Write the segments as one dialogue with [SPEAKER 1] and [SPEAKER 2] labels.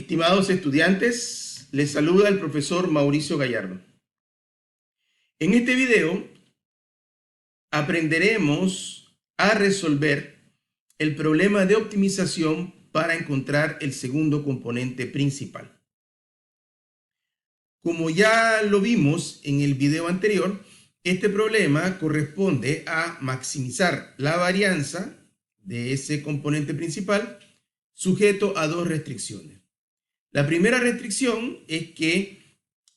[SPEAKER 1] Estimados estudiantes, les saluda el profesor Mauricio Gallardo. En este video aprenderemos a resolver el problema de optimización para encontrar el segundo componente principal. Como ya lo vimos en el video anterior, este problema corresponde a maximizar la varianza de ese componente principal sujeto a dos restricciones. La primera restricción es que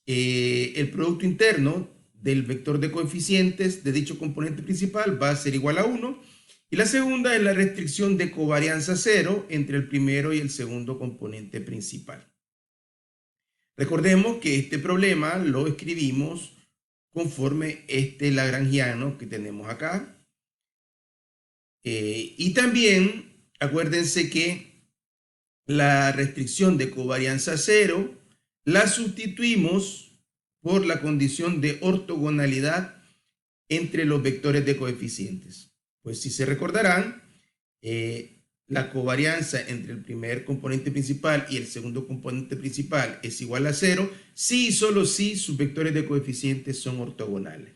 [SPEAKER 1] el producto interno del vector de coeficientes de dicho componente principal va a ser igual a 1. Y la segunda es la restricción de covarianza 0 entre el primero y el segundo componente principal. Recordemos que este problema lo escribimos conforme este lagrangiano que tenemos acá. Y también acuérdense que la restricción de covarianza 0 la sustituimos por la condición de ortogonalidad entre los vectores de coeficientes. Pues si se recordarán, la covarianza entre el primer componente principal y el segundo componente principal es igual a 0 si y solo si sus vectores de coeficientes son ortogonales.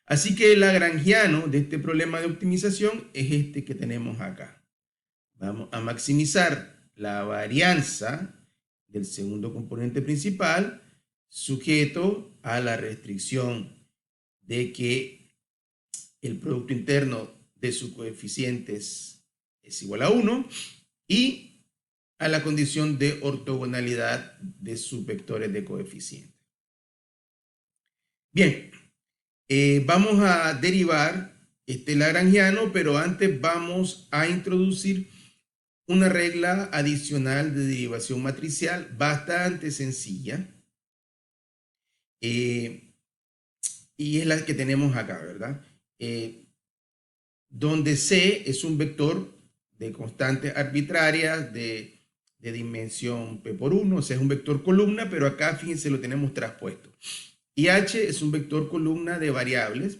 [SPEAKER 1] Así que el lagrangiano de este problema de optimización es este que tenemos acá. Vamos a maximizar la varianza del segundo componente principal sujeto a la restricción de que el producto interno de sus coeficientes es igual a 1 y a la condición de ortogonalidad de sus vectores de coeficientes. Bien, vamos a derivar este lagrangiano, pero antes vamos a introducir una regla adicional de derivación matricial bastante sencilla. Y es la que tenemos acá, ¿verdad? Donde C es un vector de constantes arbitrarias de dimensión P por 1, o sea, es un vector columna, pero acá, fíjense, lo tenemos traspuesto. Y H es un vector columna de variables.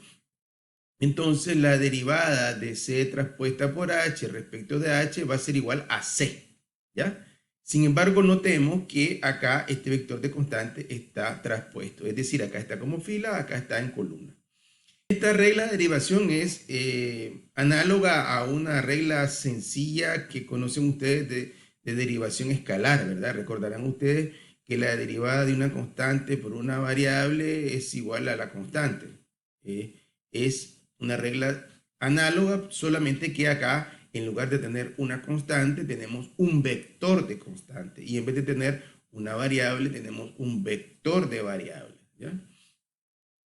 [SPEAKER 1] Entonces, la derivada de C traspuesta por H respecto de H va a ser igual a C, ¿ya? Sin embargo, notemos que acá este vector de constante está traspuesto. Es decir, acá está como fila, acá está en columna. Esta regla de derivación es análoga a una regla sencilla que conocen ustedes de derivación escalar, ¿verdad? Recordarán ustedes que la derivada de una constante por una variable es igual a la constante. Es una regla análoga, solamente que acá, en lugar de tener una constante, tenemos un vector de constante. Y en vez de tener una variable, tenemos un vector de variable, ¿ya?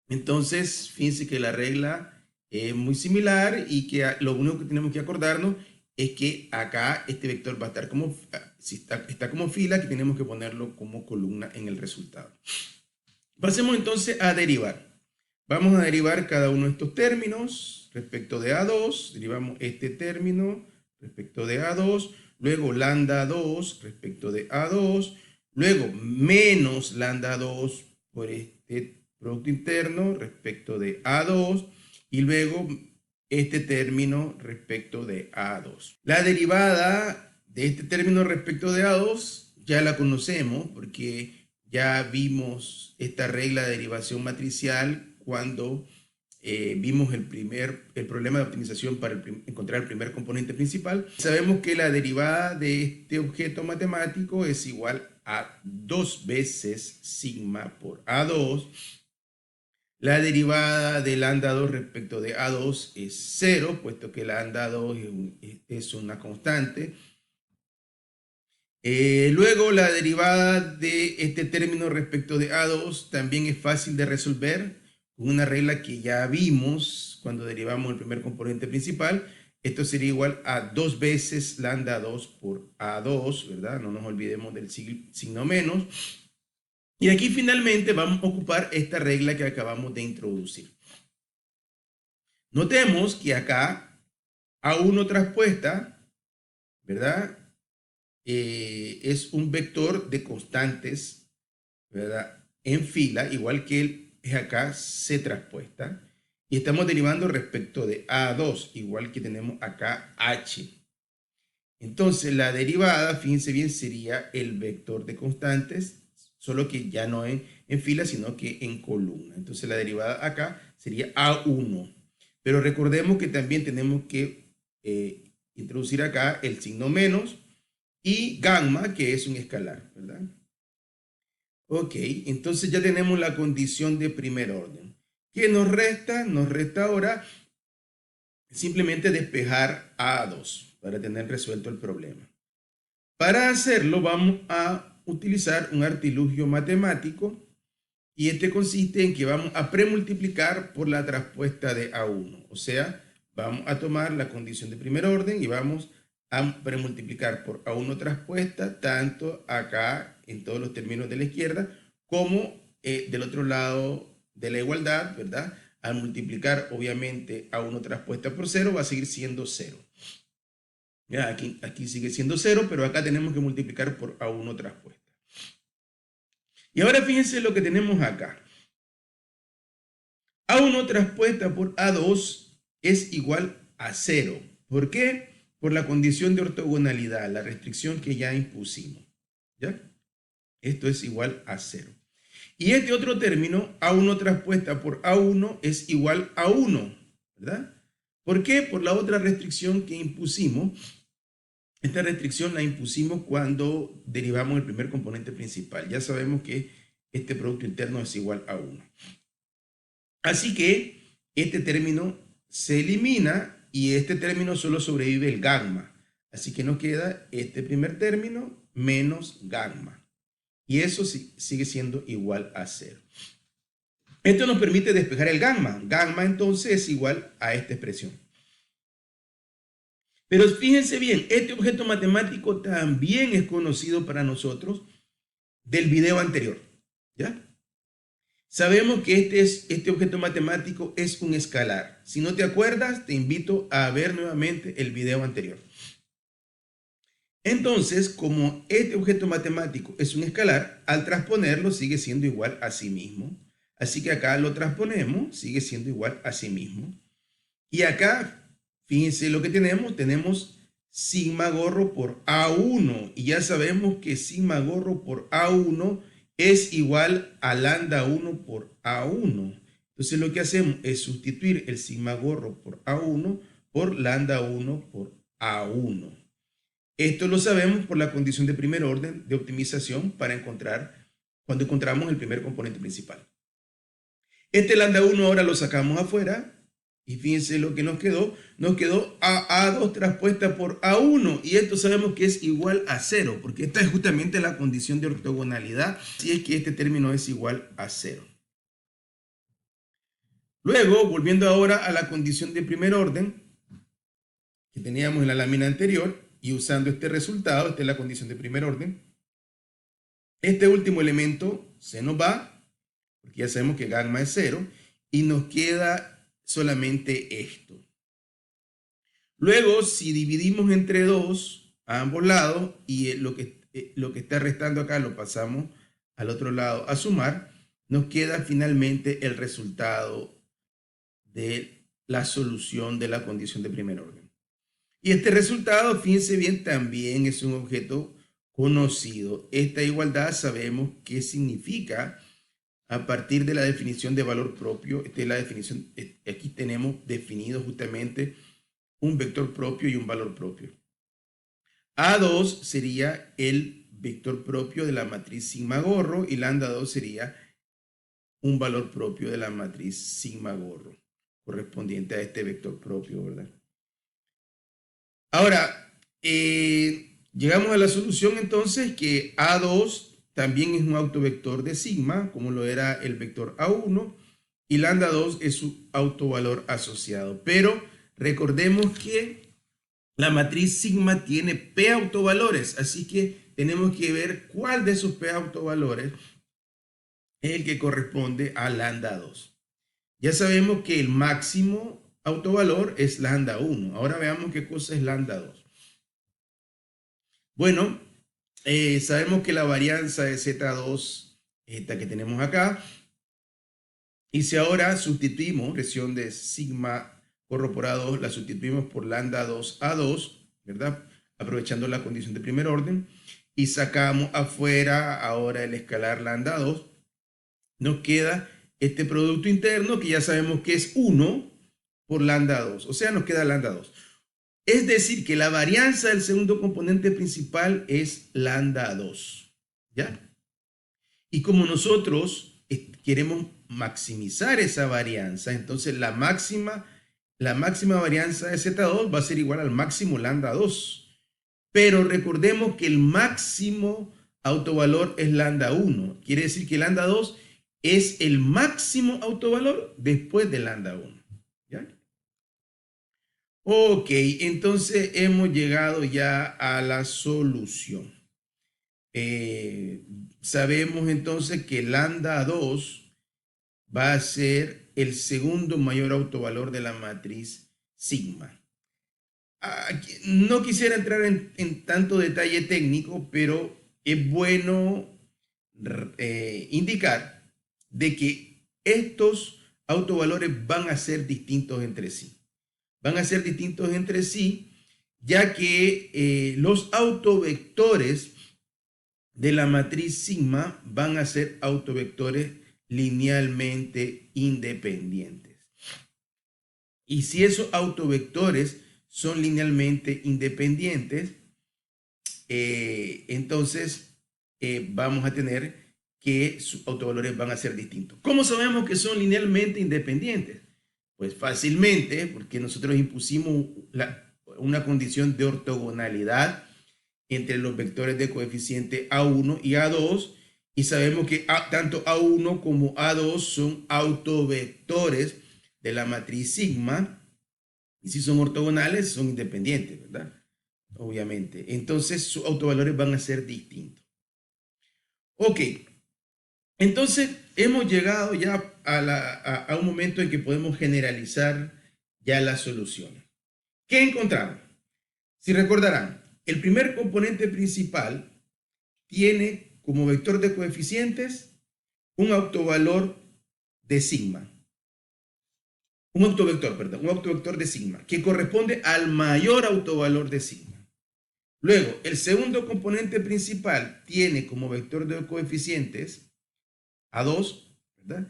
[SPEAKER 1] Entonces, fíjense que la regla es muy similar y que lo único que tenemos que acordarnos es que acá este vector va a estar como, si está como fila, que tenemos que ponerlo como columna en el resultado. Pasemos entonces a derivar. Vamos a derivar cada uno de estos términos respecto de A2. Derivamos este término respecto de A2. Luego lambda 2 respecto de A2. Luego menos lambda 2 por este producto interno respecto de A2. Y luego este término respecto de A2. La derivada de este término respecto de A2 ya la conocemos porque ya vimos esta regla de derivación matricial cuando vimos el problema de optimización para encontrar el primer componente principal. Sabemos que la derivada de este objeto matemático es igual a 2 veces sigma por A2. La derivada de lambda 2 respecto de A2 es 0, puesto que lambda 2 es una constante. Luego la derivada de este término respecto de A2 también es fácil de resolver con una regla que ya vimos cuando derivamos el primer componente principal. Esto sería igual a 2 veces lambda 2 por A2, ¿verdad? No nos olvidemos del signo menos. Y aquí finalmente vamos a ocupar esta regla que acabamos de introducir. Notemos que acá A1 traspuesta, ¿verdad? Es un vector de constantes, ¿verdad? En fila, igual que acá C traspuesta. Y estamos derivando respecto de A2, igual que tenemos acá H. Entonces, la derivada, fíjense bien, sería el vector de constantes, solo que ya no en fila, sino que en columna. Entonces, la derivada acá sería A1. Pero recordemos que también tenemos que introducir acá el signo menos y gamma, que es un escalar, ¿verdad? Ok, entonces ya tenemos la condición de primer orden. ¿Qué nos resta? Nos resta ahora simplemente despejar A2 para tener resuelto el problema. Para hacerlo vamos a utilizar un artilugio matemático y este consiste en que vamos a premultiplicar por la traspuesta de A1. O sea, vamos a tomar la condición de primer orden y vamos a premultiplicar por A1 traspuesta, tanto acá en todos los términos de la izquierda, como del otro lado de la igualdad, ¿verdad? Al multiplicar, obviamente, A1 traspuesta por 0 va a seguir siendo 0. Ya, aquí sigue siendo 0, pero acá tenemos que multiplicar por A1 traspuesta. Y ahora fíjense lo que tenemos acá. A1 traspuesta por A2 es igual a 0. ¿Por qué? Por la condición de ortogonalidad, la restricción que ya impusimos. ¿Ya? Esto es igual a 0. Y este otro término, A1 traspuesta por A1, es igual a 1. ¿Verdad? ¿Por qué? Por la otra restricción que impusimos. Esta restricción la impusimos cuando derivamos el primer componente principal. Ya sabemos que este producto interno es igual a 1. Así que este término se elimina y este término solo sobrevive el gamma. Así que nos queda este primer término menos gamma. Y eso sigue siendo igual a 0. Esto nos permite despejar el gamma. Gamma entonces es igual a esta expresión. Pero fíjense bien, este objeto matemático también es conocido para nosotros del video anterior. ¿Ya? Sabemos que este objeto matemático es un escalar. Si no te acuerdas, te invito a ver nuevamente el video anterior. Entonces, como este objeto matemático es un escalar, al transponerlo sigue siendo igual a sí mismo. Así que acá lo transponemos, sigue siendo igual a sí mismo. Y acá, fíjense lo que tenemos. Tenemos sigma gorro por A1. Y ya sabemos que sigma gorro por A1 es igual a lambda 1 por A1. Entonces lo que hacemos es sustituir el sigma gorro por A1 por lambda 1 por A1. Esto lo sabemos por la condición de primer orden de optimización para encontrar cuando encontramos el primer componente principal. Este lambda 1 ahora lo sacamos afuera y fíjense lo que nos quedó. Nos quedó A2 traspuesta por A1 y esto sabemos que es igual a 0 porque esta es justamente la condición de ortogonalidad si es que este término es igual a 0. Luego, volviendo ahora a la condición de primer orden que teníamos en la lámina anterior y usando este resultado, esta es la condición de primer orden, este último elemento se nos va porque ya sabemos que gamma es 0 y nos queda solamente esto. Luego, si dividimos entre 2 a ambos lados y lo que está restando acá lo pasamos al otro lado a sumar, nos queda finalmente el resultado de la solución de la condición de primer orden. Y este resultado, fíjense bien, también es un objeto conocido. Esta igualdad sabemos qué significa a partir de la definición de valor propio. Esta es la definición, aquí tenemos definido justamente un vector propio y un valor propio. A2 sería el vector propio de la matriz sigma gorro y lambda 2 sería un valor propio de la matriz sigma gorro correspondiente a este vector propio, ¿verdad? Ahora, llegamos a la solución entonces que A2 también es un autovector de sigma, como lo era el vector A1, y lambda 2 es su autovalor asociado. Pero recordemos que la matriz sigma tiene P autovalores, así que tenemos que ver cuál de esos P autovalores es el que corresponde a lambda 2. Ya sabemos que el máximo autovalor es lambda 1. Ahora veamos qué cosa es lambda 2. Bueno, sabemos que la varianza de Z2, esta que tenemos acá, y si ahora sustituimos presión de sigma corro por A2, la sustituimos por lambda 2 A2, ¿verdad? aprovechando la condición de primer orden, y sacamos afuera ahora el escalar lambda 2, nos queda este producto interno que ya sabemos que es 1 por lambda 2, o sea, nos queda lambda 2. Es decir, que la varianza del segundo componente principal es lambda 2, ¿ya? Y como nosotros queremos maximizar esa varianza, entonces la máxima varianza de Z2 va a ser igual al máximo lambda 2. Pero recordemos que el máximo autovalor es lambda 1. Quiere decir que lambda 2 es el máximo autovalor después de lambda 1. ¿Ya? Ok, entonces hemos llegado ya a la solución. Sabemos entonces que lambda 2 va a ser el segundo mayor autovalor de la matriz sigma. No quisiera entrar en tanto detalle técnico, pero es bueno indicar de que estos autovalores van a ser distintos entre sí. Van a ser distintos entre sí, ya que los autovectores de la matriz sigma van a ser autovectores linealmente independientes. Y si esos autovectores son linealmente independientes, entonces vamos a tener que sus autovalores van a ser distintos. ¿Cómo sabemos que son linealmente independientes? Pues fácilmente, porque nosotros impusimos una condición de ortogonalidad entre los vectores de coeficiente A1 y A2, y sabemos que tanto A1 como A2 son autovectores de la matriz sigma, y si son ortogonales, son independientes, ¿verdad? Obviamente. Entonces, sus autovalores van a ser distintos. Ok. Entonces, hemos llegado ya a un momento en que podemos generalizar ya la solución. ¿Qué encontramos? Si recordarán, el primer componente principal tiene como vector de coeficientes un autovalor de sigma. Un autovector de sigma, que corresponde al mayor autovalor de sigma. Luego, el segundo componente principal tiene como vector de coeficientes A2, ¿verdad?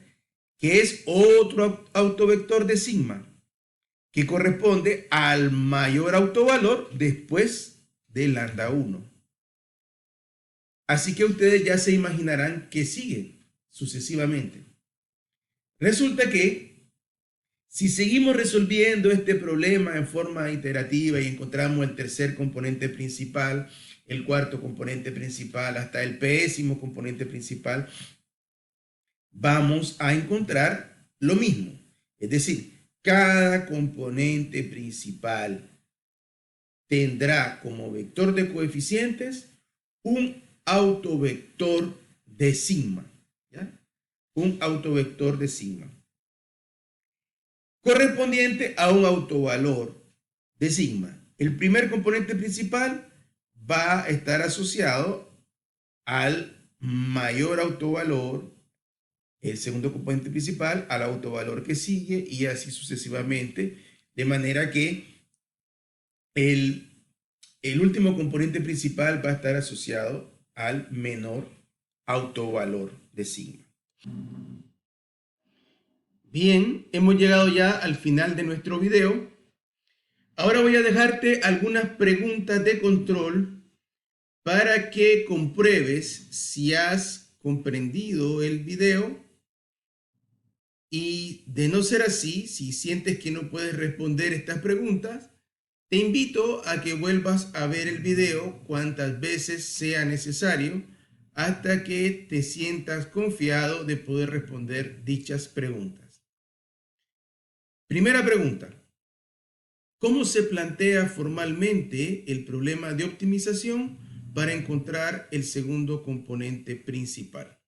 [SPEAKER 1] Que es otro autovector de sigma, que corresponde al mayor autovalor después de lambda 1. Así que ustedes ya se imaginarán que sigue sucesivamente. Resulta que si seguimos resolviendo este problema en forma iterativa y encontramos el tercer componente principal, el cuarto componente principal, hasta el pésimo componente principal, vamos a encontrar lo mismo. Es decir, cada componente principal tendrá como vector de coeficientes un autovector de sigma. ¿Ya? Un autovector de sigma correspondiente a un autovalor de sigma. El primer componente principal va a estar asociado al mayor autovalor, el segundo componente principal al autovalor que sigue y así sucesivamente, de manera que el último componente principal va a estar asociado al menor autovalor de sigma. Bien, hemos llegado ya al final de nuestro video. Ahora voy a dejarte algunas preguntas de control para que compruebes si has comprendido el video, y de no ser así, si sientes que no puedes responder estas preguntas, te invito a que vuelvas a ver el video cuantas veces sea necesario hasta que te sientas confiado de poder responder dichas preguntas. Primera pregunta. ¿Cómo se plantea formalmente el problema de optimización para encontrar el segundo componente principal?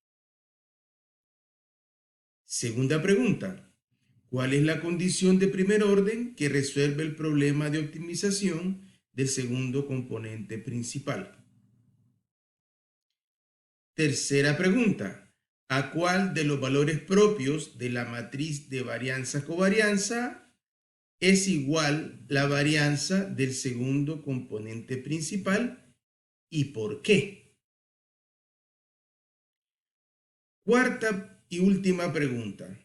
[SPEAKER 1] Segunda pregunta. ¿Cuál es la condición de primer orden que resuelve el problema de optimización del segundo componente principal? Tercera pregunta. ¿A cuál de los valores propios de la matriz de varianza-covarianza es igual la varianza del segundo componente principal y por qué. Cuarta y última pregunta.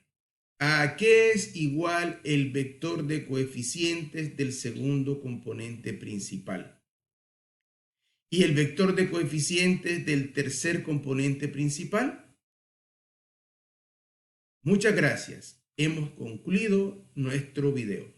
[SPEAKER 1] ¿A qué es igual el vector de coeficientes del segundo componente principal? ¿Y el vector de coeficientes del tercer componente principal? Muchas gracias. Hemos concluido nuestro video.